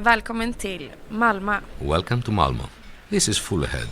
Välkommen till Malmo. Welcome to Malmo. This is Full Ahead.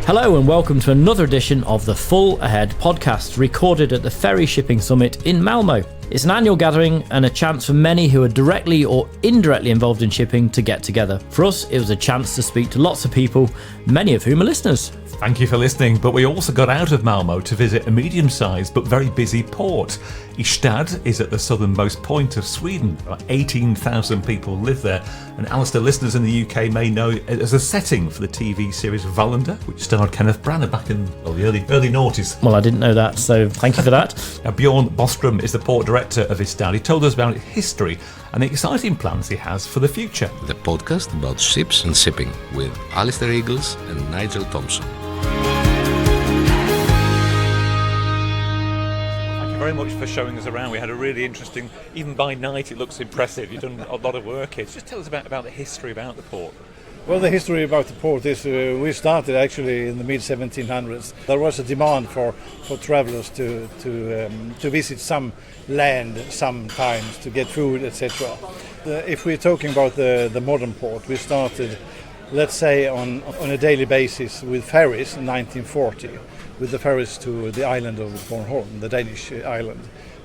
Hello and welcome to another edition of the Full Ahead podcast, recorded at the Ferry Shipping Summit in Malmo. It's an annual gathering and a chance for many who are directly or indirectly involved in shipping to get together. For us, it was a chance to speak to lots of people, many of whom are listeners. Thank you for listening, but we also got out of Malmo to visit a medium-sized but very busy port. Ystad is at the southernmost point of Sweden. About 18,000 people live there, and Alistair, listeners in the UK may know it as a setting for the TV series Wallander, which starred Kenneth Branagh back in the early noughties. Well, I didn't know that, so thank you for that. Now, Bjorn Bostrom is the port director of Ystad. He told us about its history and the exciting plans he has for the future. The podcast about ships and shipping with Alistair Eagles and Nigel Thompson. Very much for showing us around. We had a really interesting, even by night it looks impressive. You've done a lot of work here. Just tell us about the history about the port. Well, the history about the port is we started actually in the mid-1700s. There was a demand for travelers to visit some land sometimes to get food, etc. If we're talking about the modern port, we started, let's say, on a daily basis with ferries in 1940. With the ferries to the island of Bornholm, the Danish island.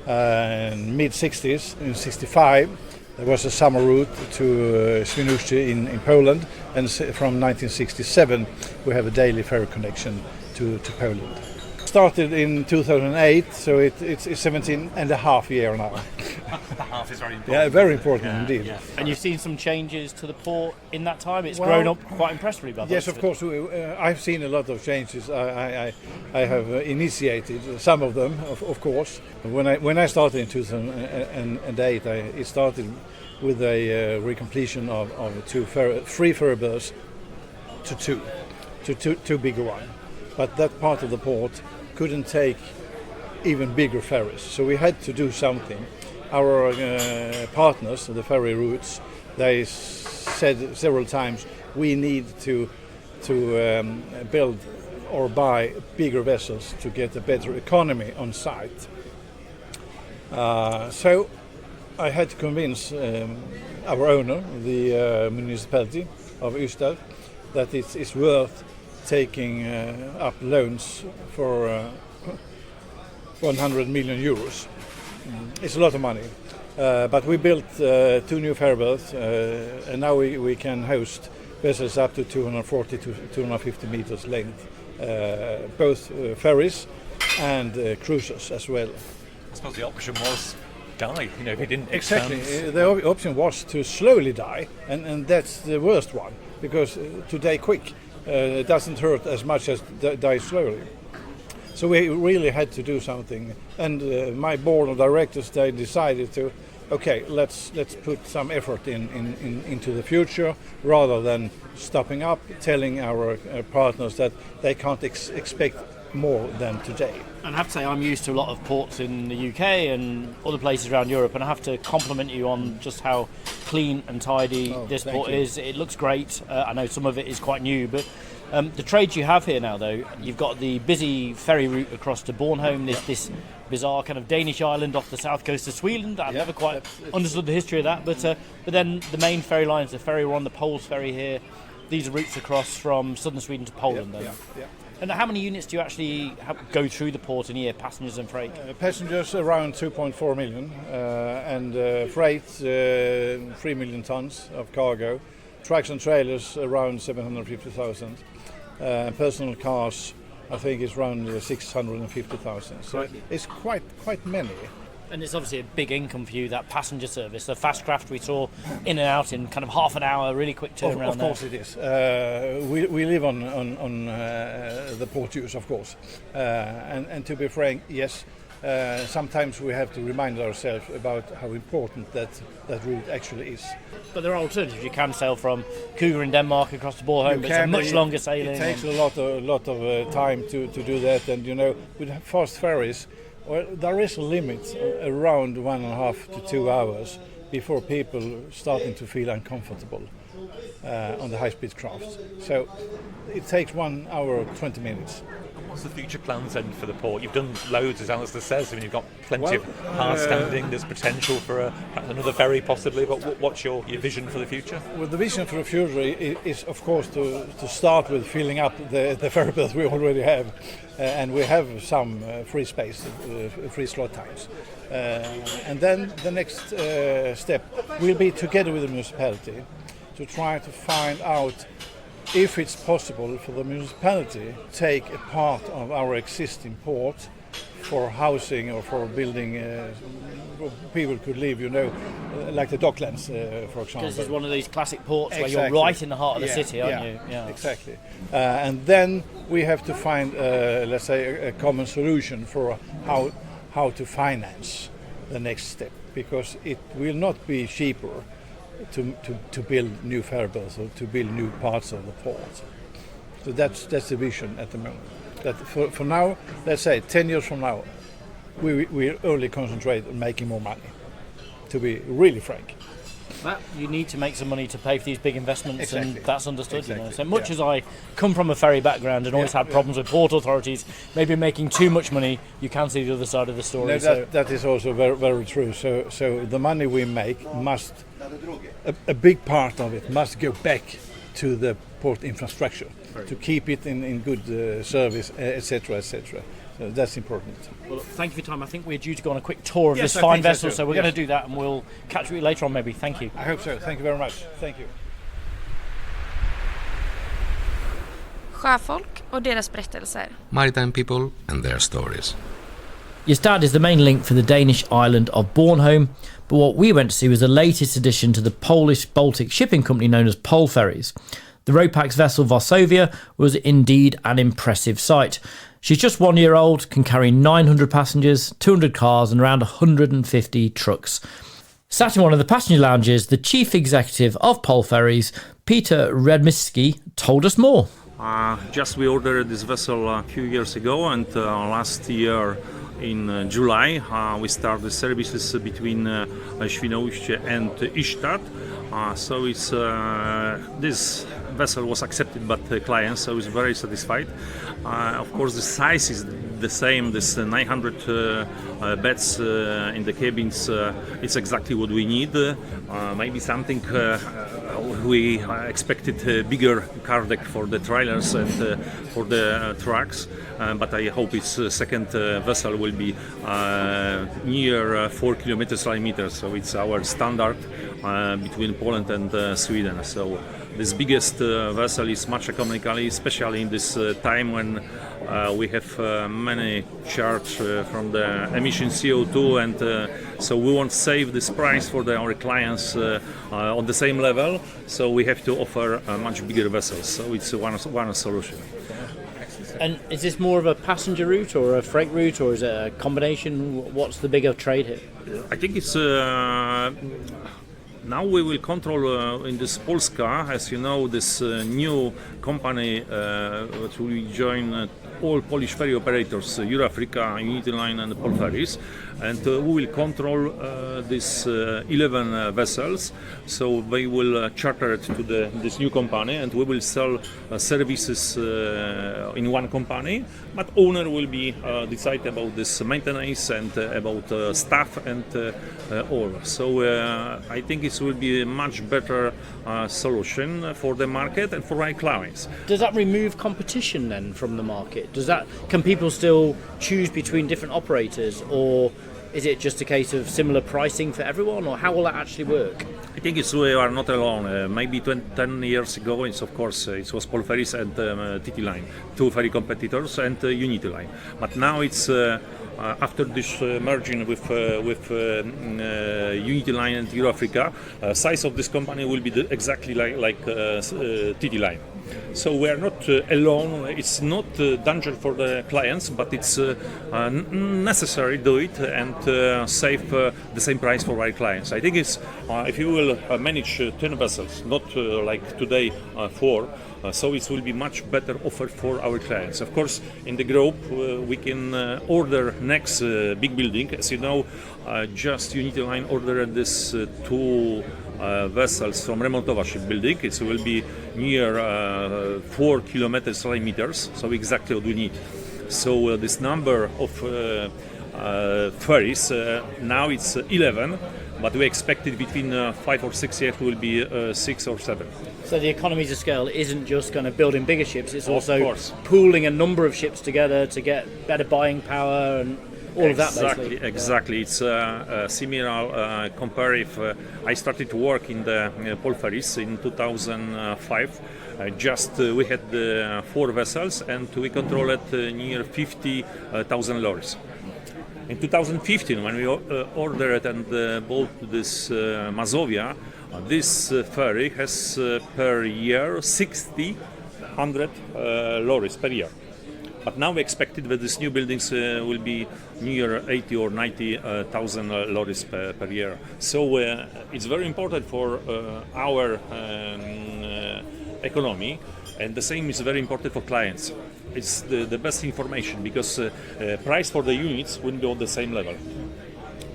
In mid-60s, in 65, there was a summer route to Świnoujście in Poland, and from 1967 we have a daily ferry connection to Poland. Started in 2008, so it's 17 and a half year now. The half is very important. Yeah, very important indeed. Yeah. And you've seen some changes to the port in that time? It's grown up quite impressively by Yes, of course. I've seen a lot of changes. I have initiated some of them, of course. When I started in 2008, it started with a recompletion of three ferry berths to two bigger ones. But that part of the port couldn't take even bigger ferries, so we had to do something. Our partners, the ferry routes, they said several times we need to build or buy bigger vessels to get a better economy on site. So I had to convince our owner, the municipality of Ystad, that it's worth taking up loans for 100 million euros. It's a lot of money, but we built two new ferry berths, and now we can host vessels up to 240 to 250 meters length, both ferries and cruisers as well. I suppose the option was die, if it didn't Exactly. expand. The option was to slowly die, and that's the worst one, because to die quick doesn't hurt as much as die slowly. So we really had to do something, and my board of directors, they decided to, let's put some effort into the future rather than stopping up, telling our partners that they can't expect more than today. And I have to say, I'm used to a lot of ports in the UK and other places around Europe, and I have to compliment you on just how clean and tidy this port is. It looks great. I know some of it is quite new, but the trades you have here now, though, you've got the busy ferry route across to Bornholm, this bizarre kind of Danish island off the south coast of Sweden. I've never quite understood the history of that, but then the main ferry lines, the ferry we're on, the PolFerries here, these are routes across from southern Sweden to Poland. Yeah. And how many units do you actually go through the port in a year, passengers and freight? Passengers around 2.4 million, and freight 3 million tons of cargo. Trucks and trailers around 750,000. Personal cars, I think, is around 650,000. So it's quite many. And it's obviously a big income for you, that passenger service. The fast craft we saw in and out in kind of half an hour, really quick turnaround. Of course it is. We live on the port use, of course. And to be frank, yes, sometimes we have to remind ourselves about how important that route actually is. But there are alternatives. You can sail from Cougar in Denmark across to Bornholm, but it's a much longer sailing. It takes a lot of time to do that, and with fast ferries, well, there is a limit around 1.5 to 2 hours before people starting to feel uncomfortable. on the high-speed crafts. So it takes 1 hour 20 minutes. What's the future plans then for the port? You've done loads, as Alistair says. I mean, you've got plenty of hard standing. There's potential for another ferry possibly. But what's your vision for the future? Well, the vision for the future is, of course, to start with filling up the ferry berths we already have, and we have some free space, free slot times. And then the next step will be, together with the municipality, to try to find out if it's possible for the municipality to take a part of our existing port for housing or for building, people could live, like the Docklands, for example. Because it's one of these classic ports Exactly. where you're right in the heart of the city, aren't you? Yeah, exactly. And then we have to find, let's say, a common solution for how to finance the next step, because it will not be cheaper to build new ferry berths or to build new parts of the port. So that's the vision at the moment. That for now, let's say 10 years from now, we only concentrate on making more money, to be really frank. Well, you need to make some money to pay for these big investments, Exactly. and that's understood. Exactly. So much as I come from a ferry background and always had problems with port authorities, maybe making too much money, you can see the other side of the story. No, that is also very, very true. So the money we make must, a big part of it must go back to the port infrastructure to keep it in good service, etc., etc. So that's important. Well, thank you for your time. I think we're due to go on a quick tour of Yes, this I fine think so vessel, too. so we're Yes. going to do that, and we'll catch you later on maybe. Thank you. I hope so. Thank you very much. Thank you. Sjöfolk och deras berättelser. Maritime people and their stories. Ystad is the main link for the Danish island of Bornholm, but what we went to see was the latest addition to the Polish Baltic shipping company known as PolFerries. The Ro Pax vessel Varsovia was indeed an impressive sight. She's just 1 year old, can carry 900 passengers, 200 cars and around 150 trucks. Sat in one of the passenger lounges, the chief executive of PolFerries, Peter Redmiski, told us more. Just we ordered this vessel a few years ago, and last year in July we started services between Świnoujście and Ystad. So it's this vessel was accepted by the clients, so it's very satisfied. Of course, the size is the same. This 900 beds in the cabins. It's exactly what we need. Maybe something we expected a bigger car deck for the trailers and for the trucks. But I hope its second vessel will be near 4 kilometers line meter. So it's our standard between Poland and Sweden. So this biggest vessel is much economically, especially in this time when we have many charge from the emission CO2, and so we want to save this price for our clients on the same level. So we have to offer much bigger vessels. So it's one solution. And is this more of a passenger route or a freight route, or is it a combination? What's the bigger trade here? I think it's now we will control in this Polska, as you know, this new company that will join all Polish ferry operators, Eurafrica, Unity Line and PolFerries, and we will control these 11 vessels. So they will charter it to this new company, and we will sell services in one company, but owner will be decide about this maintenance and about staff and all. So I think it will be a much better solution for the market and for our clients. Does that remove competition then from the market? Can people still choose between different operators, or is it just a case of similar pricing for everyone, or how will that actually work? I think we are not alone. Maybe 10 years ago, it was PolFerries and TT Line, two ferry competitors, and Unity Line. But now it's after this merging with Unity Line and Eurafrica, size of this company will be exactly like TT Line. So we are not alone. It's not danger for the clients, but it's necessary to do it and save the same price for our clients. I think it's if you will manage 10 vessels, not like today 4. So it will be much better offer for our clients. Of course, in the group we can order next big building. As you know, just Unity Line ordered this 2 vessels from Remontowa shipbuilding. It will be near 4 kilometers meters, so exactly what we need. So this number of ferries, now it's 11, but we expected between 5 or 6 years will be 6 or 7. So the economies of scale isn't just kind of building bigger ships, it's Of also course. pooling a number of ships together to get better buying power and all of that basically. Exactly. It's similar. Compare if I started to work in the PolFerries in 2005. We had 4 vessels and we controlled near 50,000 lorries. In 2015, when we ordered and bought this Varsovia, this ferry has per year 100 lorries per year. But now we expected that these new buildings will be near 80 or 90,000 lorries per year. So it's very important for our economy, and the same is very important for clients. It's the best information because price for the units wouldn't be on the same level.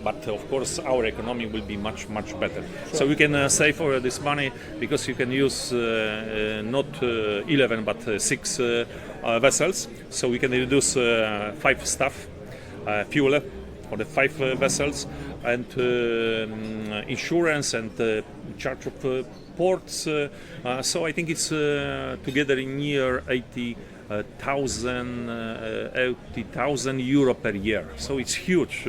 But of course, our economy will be much better. Sure. So we can save for this money because you can use not 11 but 6 vessels. So we can reduce 5 staff, fuel for the 5 vessels, and insurance and charge of ports. So I think it's together near 80,000 euro per year. So it's huge,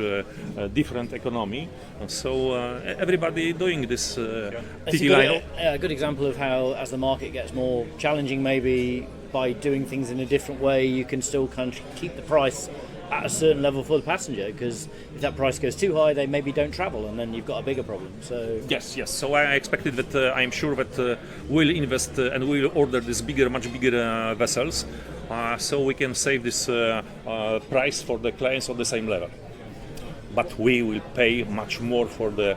different economy. So everybody doing this. It's a good example of how, as the market gets more challenging, maybe by doing things in a different way, you can still kind of keep the price at a certain level for the passenger, because if that price goes too high, they maybe don't travel, and then you've got a bigger problem. So yes. So I expected that. I'm sure that we'll invest and we'll order this much bigger vessels, so we can save this price for the clients on the same level. But we will pay much more for the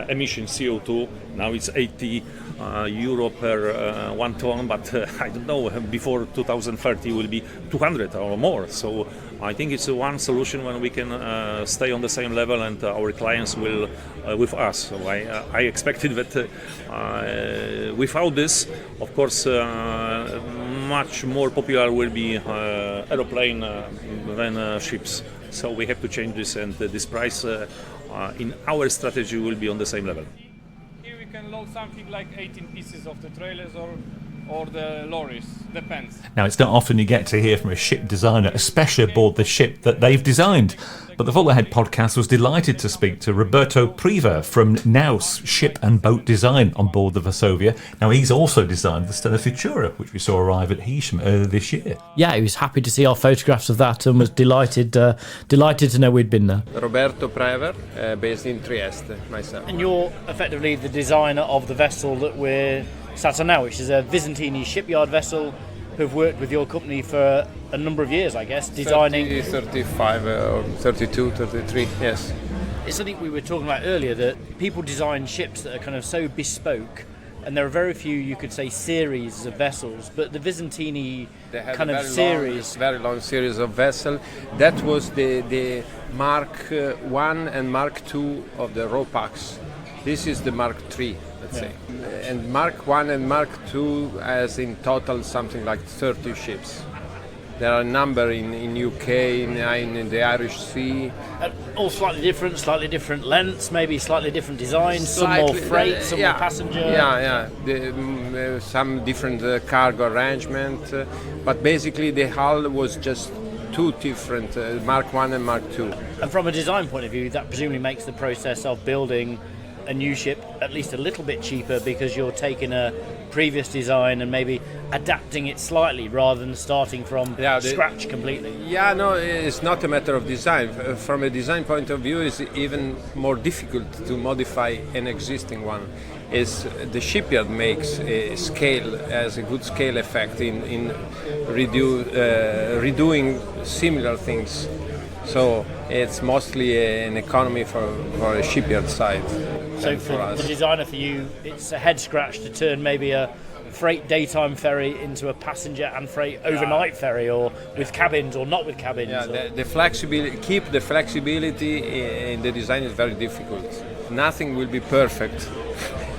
emission CO2. Now it's 80 euro per 1 ton, but I don't know, before 2030 will be 200 or more. So I think it's one solution when we can stay on the same level and our clients will with us. So I expected that without this, of course, much more popular will be aeroplane than ships. So we have to change this, and this price in our strategy will be on the same level. Here we can load something like 18 pieces of the trailers or the lorries, depends. Now, it's not often you get to hear from a ship designer, especially aboard the ship that they've designed. But the Full Ahead podcast was delighted to speak to Roberto Priva from Naus Ship and Boat Design on board the Varsovia. Now, he's also designed the Stena Futura, which we saw arrive at Hisham earlier this year. yeah, he was happy to see our photographs of that and was delighted to know we'd been there. Roberto Priva, based in Trieste, myself. And you're effectively the designer of the vessel that we're sat on now, which is a Byzantine shipyard vessel who've worked with your company for a number of years, I guess, designing... 35 or 32, 33, yes. It's something we were talking about earlier, that people design ships that are kind of so bespoke, and there are very few, you could say, series of vessels, but the Byzantine kind of series... Very long series of vessels. That was the Mark 1 and Mark 2 of the Ro Pax. This is the Mark 3. Let's say. And Mark 1 and Mark 2 has in total something like 30 ships. There are a number in UK, in the Irish Sea. All slightly different lengths, maybe slightly different designs, some more freight, some more passenger. Yeah. Some different cargo arrangement. But basically the hull was just 2 different, Mark 1 and Mark 2. And from a design point of view, that presumably makes the process of building a new ship at least a little bit cheaper, because you're taking a previous design and maybe adapting it slightly rather than starting from scratch completely. Yeah, no, it's not a matter of design. From a design point of view, it's even more difficult to modify an existing one. Is the shipyard makes a scale, has a good scale effect in redoing similar things. So it's mostly an economy for a shipyard side. So for the designer, for you, it's a head scratch to turn maybe a freight daytime ferry into a passenger and freight overnight ferry, or with cabins or not with cabins. Yeah, the flexibility, keep the flexibility in the design is very difficult. Nothing will be perfect.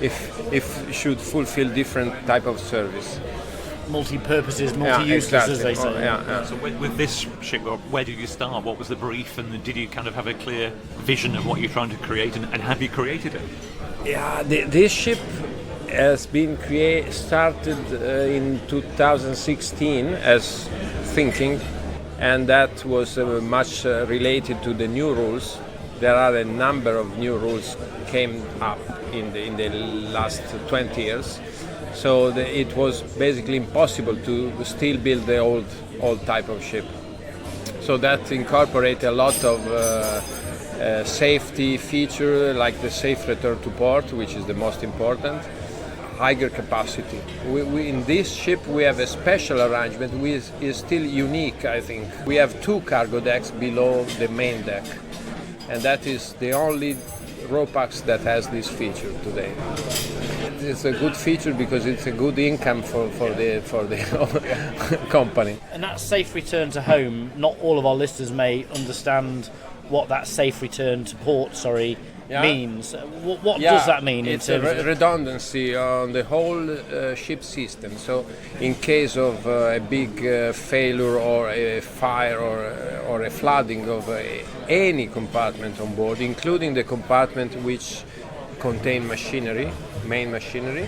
if should fulfill different type of service. Multi-purposes, multi-uses, as they say. So with this ship, where did you start? What was the brief, and did you kind of have a clear vision of what you're trying to create, and have you created it? Yeah, this ship has been started in 2016 as thinking, and that was much related to the new rules. There are a number of new rules came up in the last 20 years. So it was basically impossible to still build the old type of ship. So that incorporated a lot of safety feature, like the safe return to port, which is the most important, higher capacity. We in this ship we have a special arrangement which is still unique, I think. We have 2 cargo decks below the main deck, and that is the only Ro Pax that has this feature today. It's a good feature because it's a good income for the company. And that safe return to home, not all of our listeners may understand what that safe return to port, means. What does that mean? It's a redundancy on the whole ship system. So in case of a big failure or a fire or a flooding of any compartment on board, including the compartment which contain machinery, main machinery,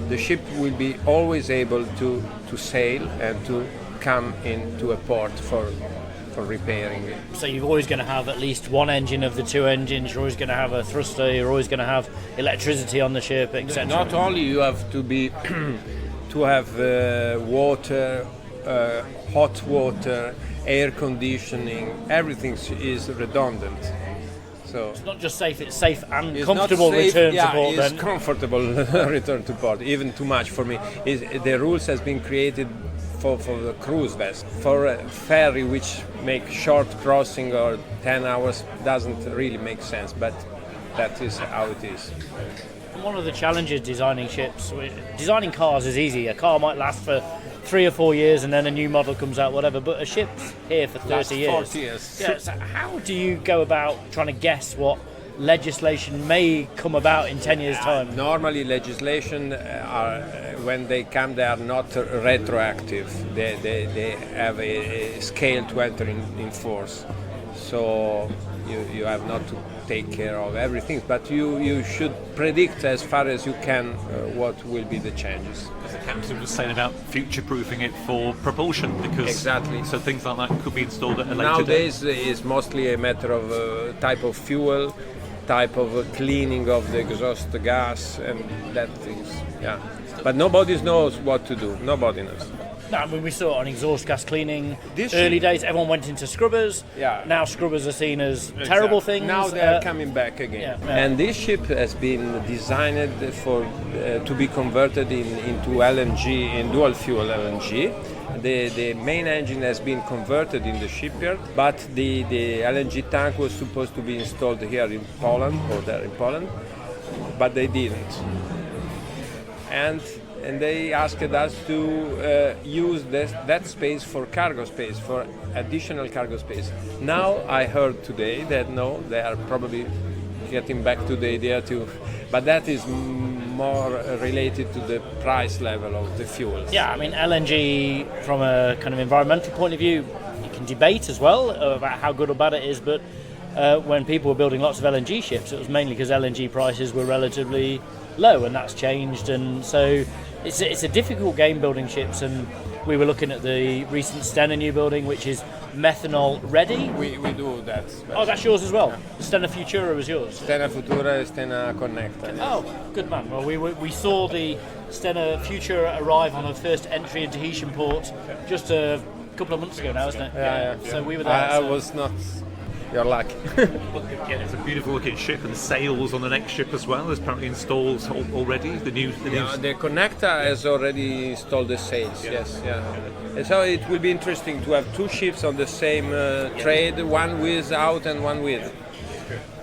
the ship will be always able to sail and to come into a port for repairing it. So you're always going to have at least one engine of the 2 engines, you're always going to have a thruster, you're always going to have electricity on the ship, etc. Not only you have to be to have water, hot water, air conditioning, everything is redundant. So it's not just safe, it's safe and comfortable return to port. It's comfortable return to port, even too much for me. The rules has been created for the cruise vessel. For a ferry which make short crossing or 10 hours doesn't really make sense, but that is how it is. One of the challenges designing ships, designing cars is easy. A car might last for 3 or 4 years and then a new model comes out, whatever, but a ship's here for 30 years. 40 years. Yeah, so how do you go about trying to guess what legislation may come about in 10 years' time? Normally legislation when they come, they are not retroactive. They have a scale to enter in force. So you have not to take care of everything, but you should predict as far as you can what will be the changes. As the captain was saying about future-proofing it for propulsion, because exactly. So things like that could be installed at a later Nowadays it's mostly a matter of type of fuel, type of cleaning of the exhaust gas and that things. Yeah, but nobody knows what to do. Nobody knows. No, I mean, we saw it on exhaust gas cleaning. Early days, everyone went into scrubbers. Yeah. Now scrubbers are seen as terrible things. Now they are coming back again. Yeah. And this ship has been designed for to be converted into LNG, in dual fuel LNG. The main engine has been converted in the shipyard, but the LNG tank was supposed to be installed here in Poland, or there in Poland, but they didn't. And they asked us to use that space for cargo space, for additional cargo space. Now I heard today that no, they are probably getting back to the idea to, but that is more related to the price level of the fuels. Yeah, I mean LNG from a kind of environmental point of view, you can debate as well about how good or bad it is, but when people were building lots of LNG ships, it was mainly because LNG prices were relatively low, and that's changed, and so it's a difficult game building ships. And we were looking at the recent Stena new building, which is methanol ready. We do that. Oh, that's yours as well. The Stena Futura was yours. Stena Futura, Stena Connecta. Yes. Oh, good man. Well, we saw the Stena Futura arrive on her first entry into Tahitian port just a couple of months ago now, isn't it? Yeah. So we were there. I was not. You're lucky. Yeah, it's a beautiful looking ship, and sails on the next ship as well. There's apparently installed already. The Connecta has already installed the sails. Yeah. Yes, yeah. And so it will be interesting to have 2 ships on the same trade, one without and one with.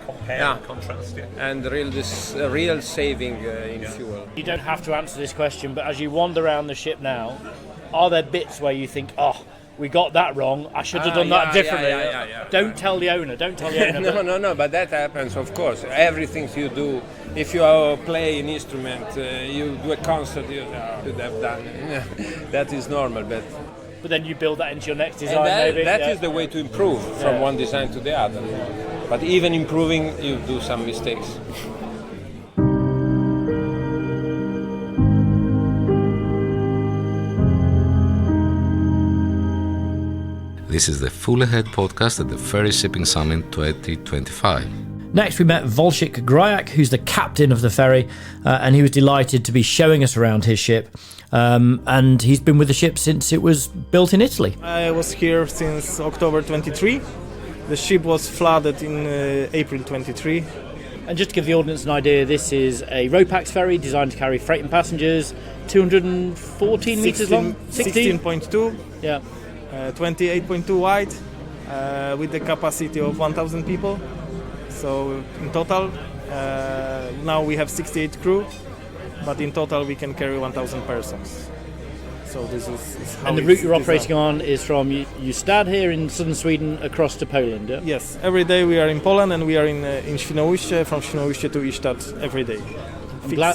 Compare, contrast, yeah. And real saving in fuel. You don't have to answer this question, but as you wander around the ship now, are there bits where you think, oh, we got that wrong. I should have done that differently. Yeah. Don't tell the owner. Don't tell the owner. No, but that happens, of course. Everything you do, if you play an instrument, you do a concert, you should have done. That is normal, but then you build that into your next design. That is the way to improve from one design to the other. But even improving, you do some mistakes. This is the Full Ahead podcast at the Ferry Shipping Summit 2025. Next, we met Wojciech Grajak, who's the captain of the ferry, and he was delighted to be showing us around his ship. And he's been with the ship since it was built in Italy. I was here since October 23. The ship was flooded in April 23. And just to give the audience an idea, this is a Ro Pax ferry designed to carry freight and passengers, 214 metres long? 16.2. Yeah. 28.2 wide, with the capacity of 1,000 people. So in total, now we have 68 crew, but in total we can carry 1,000 persons. So this is how. And the route you're operating on is from Ystad here in southern Sweden across to Poland, yeah? Yes, every day we are in Poland and we are in Świnoujście, from Świnoujście to Ystad every day.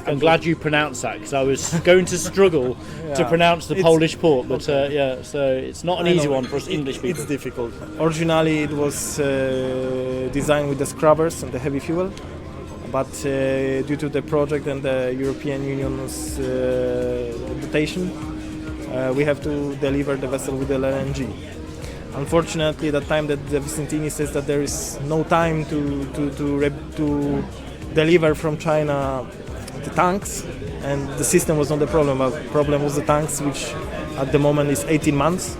I'm glad you pronounced that, because I was going to struggle to pronounce the Polish port, but so it's not an easy one for us English people. It's difficult. Originally it was designed with the scrubbers and the heavy fuel, but due to the project and the European Union's invitation, we have to deliver the vessel with the LNG. Unfortunately, at the time that the Vicentini says that there is no time to deliver from China the tanks, and the system was not the problem. The problem was the tanks, which at the moment is 18 months,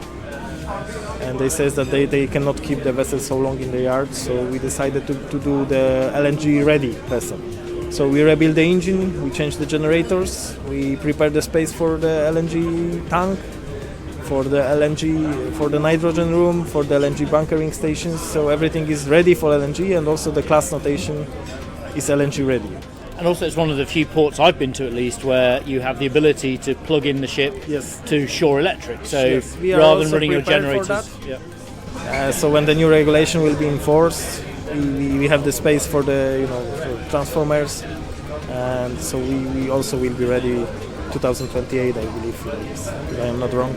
and they says that they cannot keep the vessel so long in the yard, so we decided to do the LNG ready vessel. So we rebuilt the engine, we changed the generators, we prepared the space for the LNG tank, for the LNG, for the nitrogen room, for the LNG bunkering stations, so everything is ready for LNG, and also the class notation is LNG ready. And also it's one of the few ports I've been to, at least, where you have the ability to plug in the ship to shore electric. So rather than running your generators. So when the new regulation will be enforced, we have the space for the for transformers, and so we also will be ready 2028, I believe, if I am not wrong.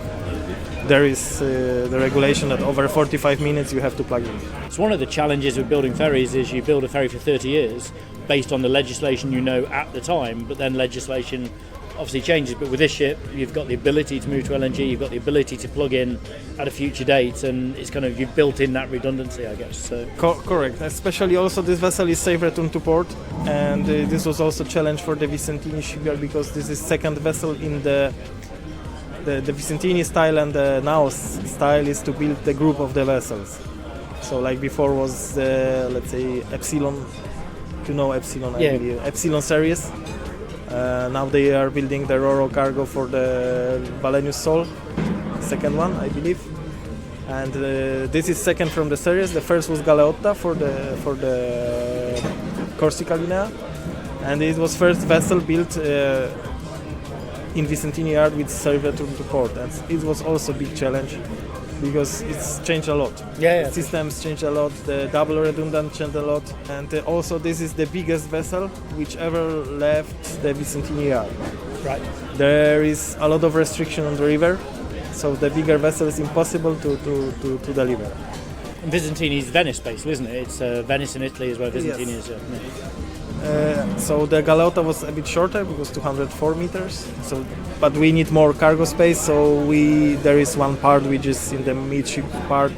There is the regulation that over 45 minutes you have to plug in. So one of the challenges with building ferries is you build a ferry for 30 years based on the legislation you know at the time, but then legislation obviously changes. But with this ship, you've got the ability to move to LNG, you've got the ability to plug in at a future date, and it's kind of, you've built in that redundancy, I guess. So correct. Especially also this vessel is safe return to port, and this was also a challenge for the Vicentini shipyard, because this is second vessel in the Vicentini style, and the now style is to build the group of the vessels. So like before was let's say Epsilon, you know Epsilon, I believe. Epsilon series. Now they are building the Ro cargo for the Valenius Sol, second one, I believe. And this is second from the series. The first was Galeotta for the Corsica Linea, and it was first vessel built in Vicentini yard with safe return to port. And it was also a big challenge, because it's changed a lot. The systems changed a lot, the double redundant changed a lot, and also this is the biggest vessel which ever left the Vicentini yard. Right. There is a lot of restriction on the river, so the bigger vessel is impossible to deliver. And Vicentini is Venice based, isn't it? It's Venice in Italy is where Vicentini is. So the Galeotta was a bit shorter, because 204 meters. So, but we need more cargo space. So there is one part which is in the midship part.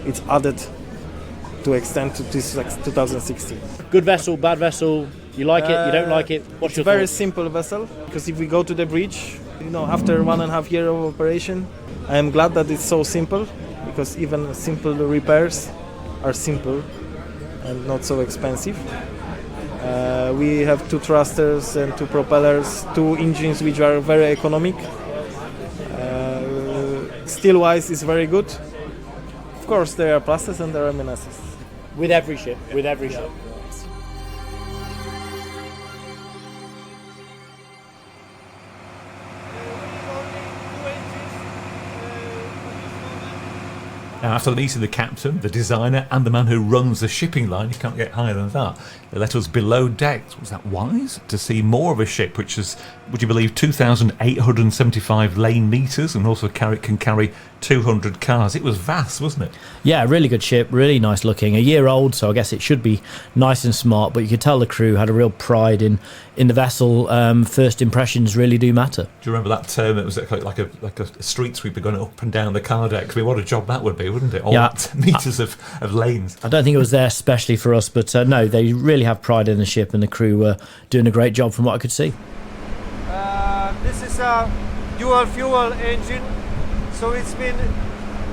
It's added to extend to this 2016. Good vessel, bad vessel. You like it? You don't like it? What's your very thoughts? Simple vessel. Because if we go to the bridge, after 1.5 years of operation, I am glad that it's so simple. Because even simple repairs are simple and not so expensive. We have 2 thrusters and 2 propellers, 2 engines which are very economic. Steel-wise is very good. Of course, there are pluses and there are minuses. With every ship. Now, after meeting the captain, the designer, and the man who runs the shipping line, you can't get higher than that. They let us below decks. Was that wise? To see more of a ship, which is, would you believe, 2,875 lane metres, and also can carry 200 cars. It was vast, wasn't it? Yeah, really good ship, really nice looking. A year old, so I guess it should be nice and smart, but you could tell the crew had a real pride in the vessel. First impressions really do matter. Do you remember that term? It was like a street sweeper going up and down the car decks. I mean, what a job that would be, wouldn't it? All that metres of lanes. I don't think it was there specially for us, but no, they really have pride in the ship, and the crew were doing a great job from what I could see. This is a dual fuel engine, so we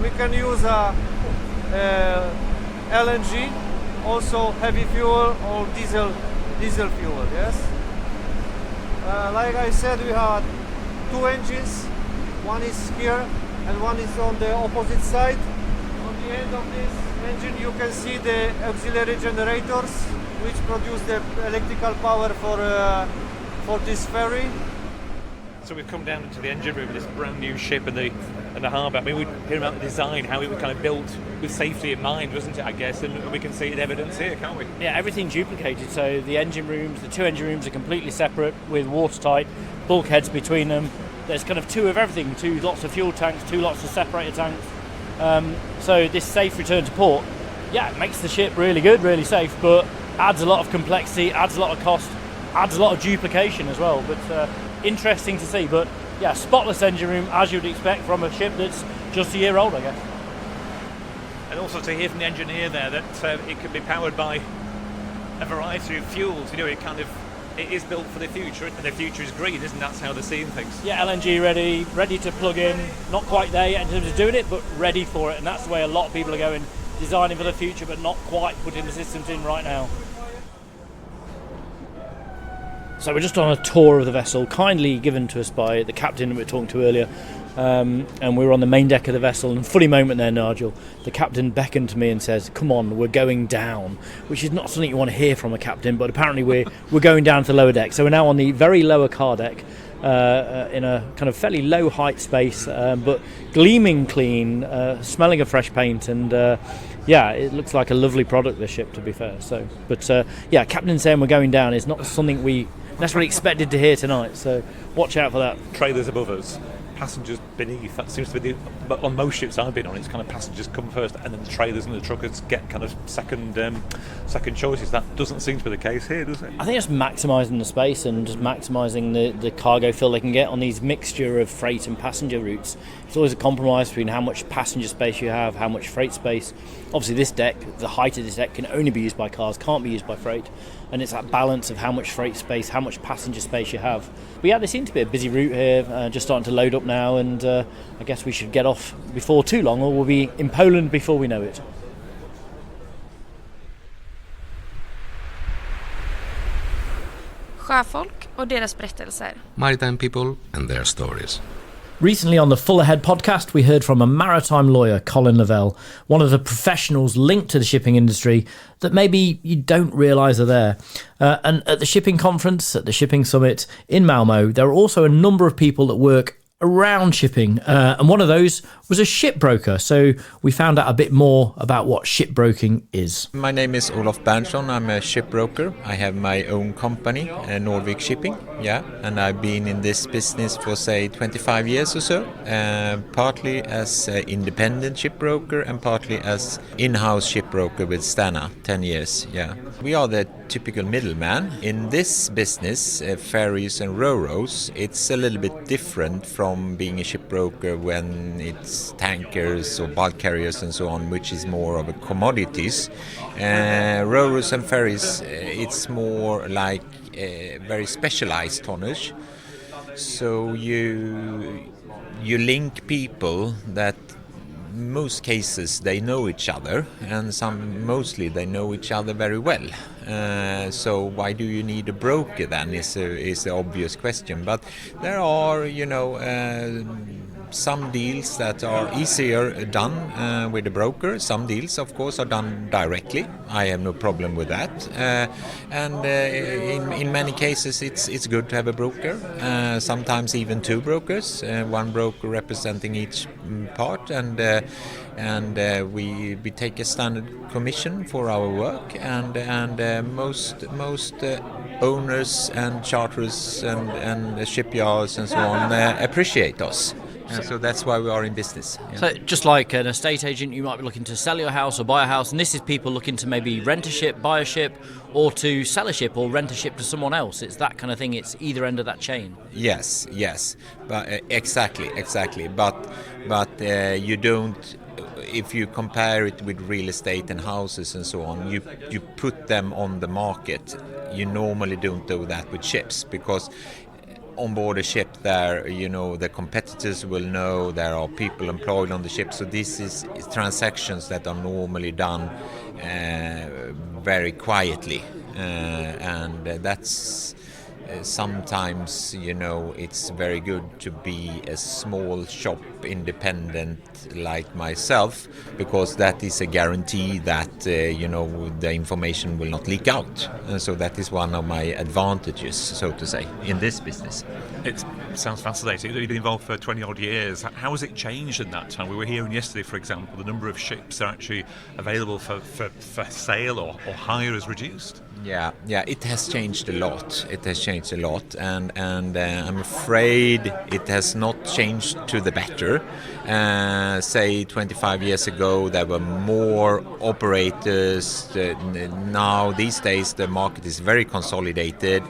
can use LNG, also heavy fuel or diesel fuel. Yes. Like I said, we have two engines. One is here and one is on the opposite side. On the end of this engine, you can see the auxiliary generators, which produce the electrical power for this ferry. So we've come down to the engine room of this brand new ship and the harbour. I mean, we hear about the design, how it was kind of built with safety in mind, wasn't it, I guess? And we can see it evidence here, can't we? Yeah, everything duplicated. So the engine rooms, the two engine rooms are completely separate with watertight bulkheads between them. There's kind of two of everything, two lots of fuel tanks, two lots of separator tanks. So this safe return to port, yeah, it makes the ship really good, really safe, but adds a lot of complexity, adds a lot of cost, adds a lot of duplication as well. But interesting to see. But yeah, spotless engine room as you'd expect from a ship that's just a year old, I guess. And also to hear from the engineer there that it can be powered by a variety of fuels. You know, it is built for the future, and the future is green, isn't that? That's how they're seeing things. Yeah, LNG ready to plug in. Not quite there yet in terms of doing it, but ready for it. And that's the way a lot of people are going, designing for the future, but not quite putting the systems in right now. So we're just on a tour of the vessel, kindly given to us by the captain we were talking to earlier. And we were on the main deck of the vessel, and funny moment there, Nigel. The captain beckoned to me and says, "Come on, we're going down," which is not something you want to hear from a captain, but apparently we're going down to the lower deck. So we're now on the very lower car deck, in a kind of fairly low height space, but gleaming clean, smelling of fresh paint, and yeah, it looks like a lovely product, this ship, to be fair. So, but yeah, captain saying we're going down is not something we necessarily expected to hear tonight. So watch out for that. Trailers above us, passengers beneath. That seems to be but on most ships I've been on, it's kind of passengers come first, and then the trailers and the truckers get kind of second choices. That doesn't seem to be the case here, does it? I think it's maximising the space and just maximising the cargo fill they can get on these mixture of freight and passenger routes. It's always a compromise between how much passenger space you have, how much freight space. Obviously this deck, the height of this deck can only be used by cars, can't be used by freight, and it's that balance of how much freight space, how much passenger space you have. But yeah, there seems to be a busy route here, just starting to load up now, and I guess we should get off before too long, or we'll be in Poland before we know it. Sjöfolk och deras berättelser. Maritime people and their stories. Recently on the Full Ahead podcast, we heard from a maritime lawyer, Colin Lavelle, one of the professionals linked to the shipping industry that maybe you don't realise are there. And at the shipping conference, at the Shipping Summit in Malmo, there are also a number of people that work around shipping, and one of those was a shipbroker. So we found out a bit more about what shipbroking is. My name is Olof Berntsson. I'm a shipbroker. I have my own company, Norvik Shipping, and I've been in this business for say 25 years or so, partly as an independent shipbroker and partly as in-house shipbroker with Stena, 10 years. We are the typical middleman. In this business, ferries and ro-ros, it's a little bit different from being a shipbroker when it's tankers or bulk carriers and so on, which is more of a commodities. Ro-ros and ferries, it's more like very specialized tonnage. So you link people that most cases they know each other, and mostly they know each other very well. So why do you need a broker then is the obvious question. But there are, some deals that are easier done with a broker. Some deals, of course, are done directly. I have no problem with that. And in many cases, it's good to have a broker. Sometimes even two brokers, one broker representing each part, and we take a standard commission for our work, and most owners and charterers and shipyards and so on appreciate us. So that's why we are in business. Yeah. So just like an estate agent, you might be looking to sell your house or buy a house, and this is people looking to maybe rent a ship, buy a ship, or to sell a ship or rent a ship to someone else. It's that kind of thing. It's either end of that chain. Yes, but exactly. But you don't. If you compare it with real estate and houses and so on, you put them on the market. You normally don't do that with ships, because on board a ship there, the competitors will know there are people employed on the ship. So this is transactions that are normally done very quietly, and that's sometimes it's very good to be a small shop independent like myself, because that is a guarantee that the information will not leak out. And so that is one of my advantages, so to say, in this business. It sounds fascinating. You've been involved for 20 odd years. How has it changed in that time? We were hearing yesterday, for example, the number of ships that are actually available for sale or hire is reduced. Yeah, it has changed a lot. And I'm afraid it has not changed to the better. Say 25 years ago, there were more operators. Now, these days, the market is very consolidated.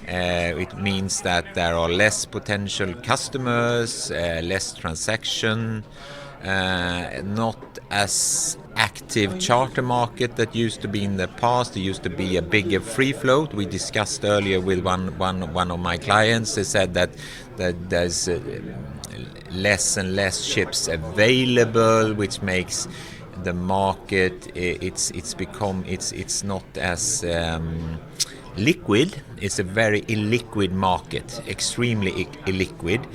It means that there are less potential customers, less transaction, not as active charter market that used to be in the past. There used to be a bigger free float. We discussed earlier with one of my clients. They said that there's less and less ships available, which makes the market it's not as liquid. It's a very illiquid market, extremely illiquid,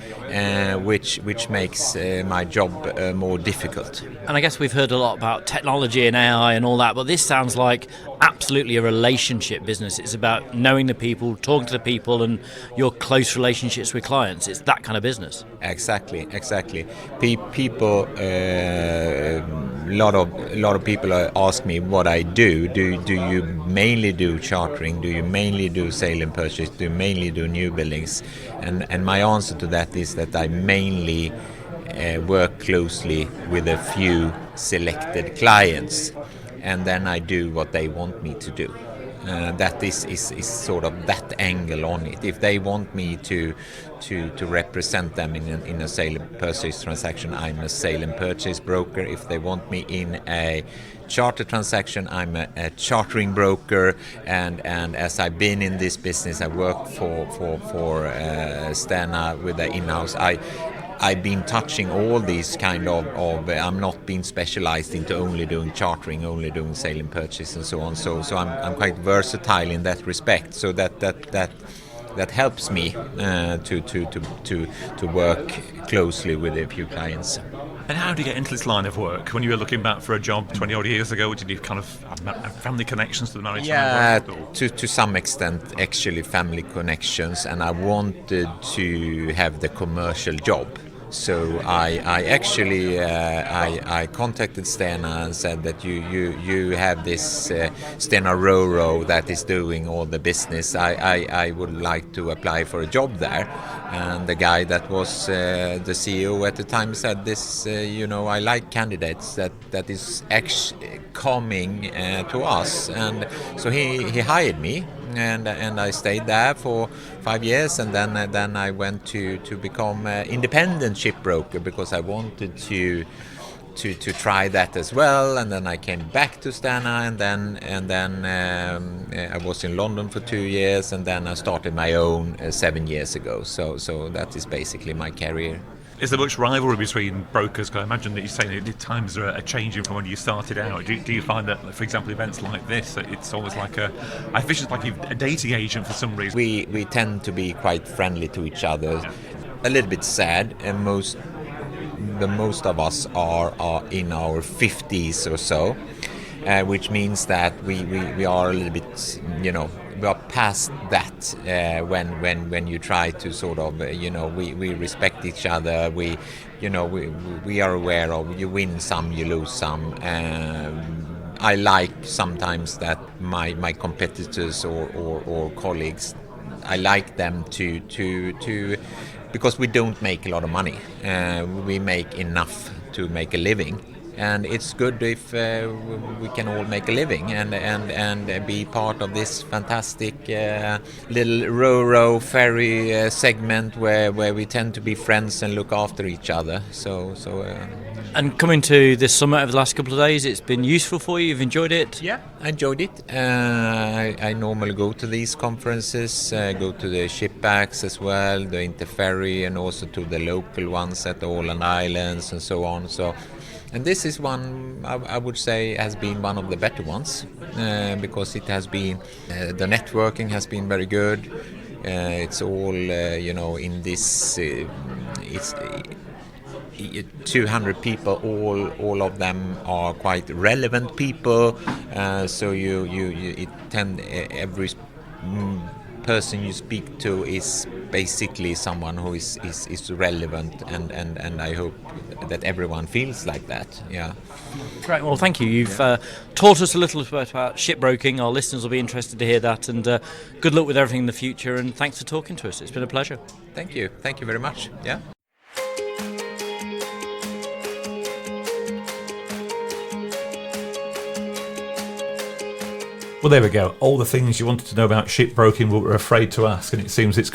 which makes my job more difficult. And I guess we've heard a lot about technology and AI and all that, but this sounds like absolutely a relationship business. It's about knowing the people, talking to the people, and your close relationships with clients. It's that kind of business. Exactly. People, a lot of people ask me what I do. Do you mainly do chartering? Do you mainly do sale and purchase? Do you mainly do new buildings? And my answer to that is that I mainly work closely with a few selected clients, and then I do what they want me to do. That is sort of that angle on it. If they want me to represent them in a sale and purchase transaction, I'm a sale and purchase broker. If they want me in a charter transaction, I'm a chartering broker. And as I've been in this business, I worked for Stena with the in-house. I've been touching all these kind of I'm not being specialized into only doing chartering, only doing sale and purchase and so on. So I'm quite versatile in that respect. So that helps me to work closely with a few clients. And how do you get into this line of work? When you were looking back for a job 20 odd years ago, did you kind of have family connections to the maritime? Yeah, to some extent, actually family connections, and I wanted to have the commercial job. So I actually I contacted Stena and said that you have this Stena Ro that is doing all the business. I would like to apply for a job there. And the guy that was the CEO at the time said this, I like candidates that is actually coming to us. And so he hired me. And I stayed there for 5 years, and then I went to become an independent shipbroker because I wanted to try that as well. And then I came back to Stena, and then I was in London for 2 years, and then I started my own 7 years ago. So that is basically my career. Is there much rivalry between brokers? Because I imagine that you're saying that times are changing from when you started out. Do you find that, for example, events like this, it's almost like a dating agent for some reason? We tend to be quite friendly to each other. A little bit sad, and most the most of us are in our 50s or so, which means that we are a little bit, we are past that when you try to sort of, we respect each other. We are aware of you win some, you lose some. I like sometimes that my competitors or colleagues, I like them to because we don't make a lot of money. We make enough to make a living. And it's good if we can all make a living and be part of this fantastic little ro ferry segment where we tend to be friends and look after each other. And coming to this summit over the last couple of days, it's been useful for you? You've enjoyed it? Yeah, I enjoyed it. I normally go to these conferences, go to the Ship Pax as well, the Interferry, and also to the local ones at the Åland Islands and so on. And this is one I would say has been one of the better ones because it has been the networking has been very good. It's all in this. It's 200 people. All of them are quite relevant people. So every person you speak to is basically someone who is relevant, and I hope that everyone feels like that. Yeah. Great. Well, thank you. You've taught us a little bit about shipbroking. Our listeners will be interested to hear that, and good luck with everything in the future, and thanks for talking to us. It's been a pleasure. Thank you very much. Yeah. Well, there we go. All the things you wanted to know about shipbroking but were afraid to ask, and it seems it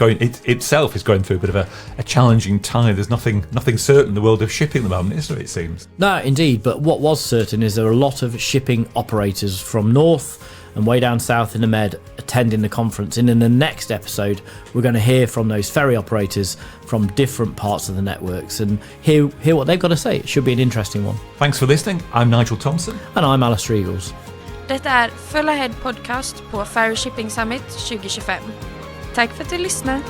itself is going through a bit of a challenging time. There's nothing certain in the world of shipping at the moment, is there, it seems? No, indeed, but what was certain is there are a lot of shipping operators from north and way down south in the Med attending the conference. And in the next episode, we're going to hear from those ferry operators from different parts of the networks and hear what they've got to say. It should be an interesting one. Thanks for listening. I'm Nigel Thompson. And I'm Alistair Eagles. Detta är Full Ahead Podcast på Ferry Shipping Summit 2025. Tack för att du lyssnar.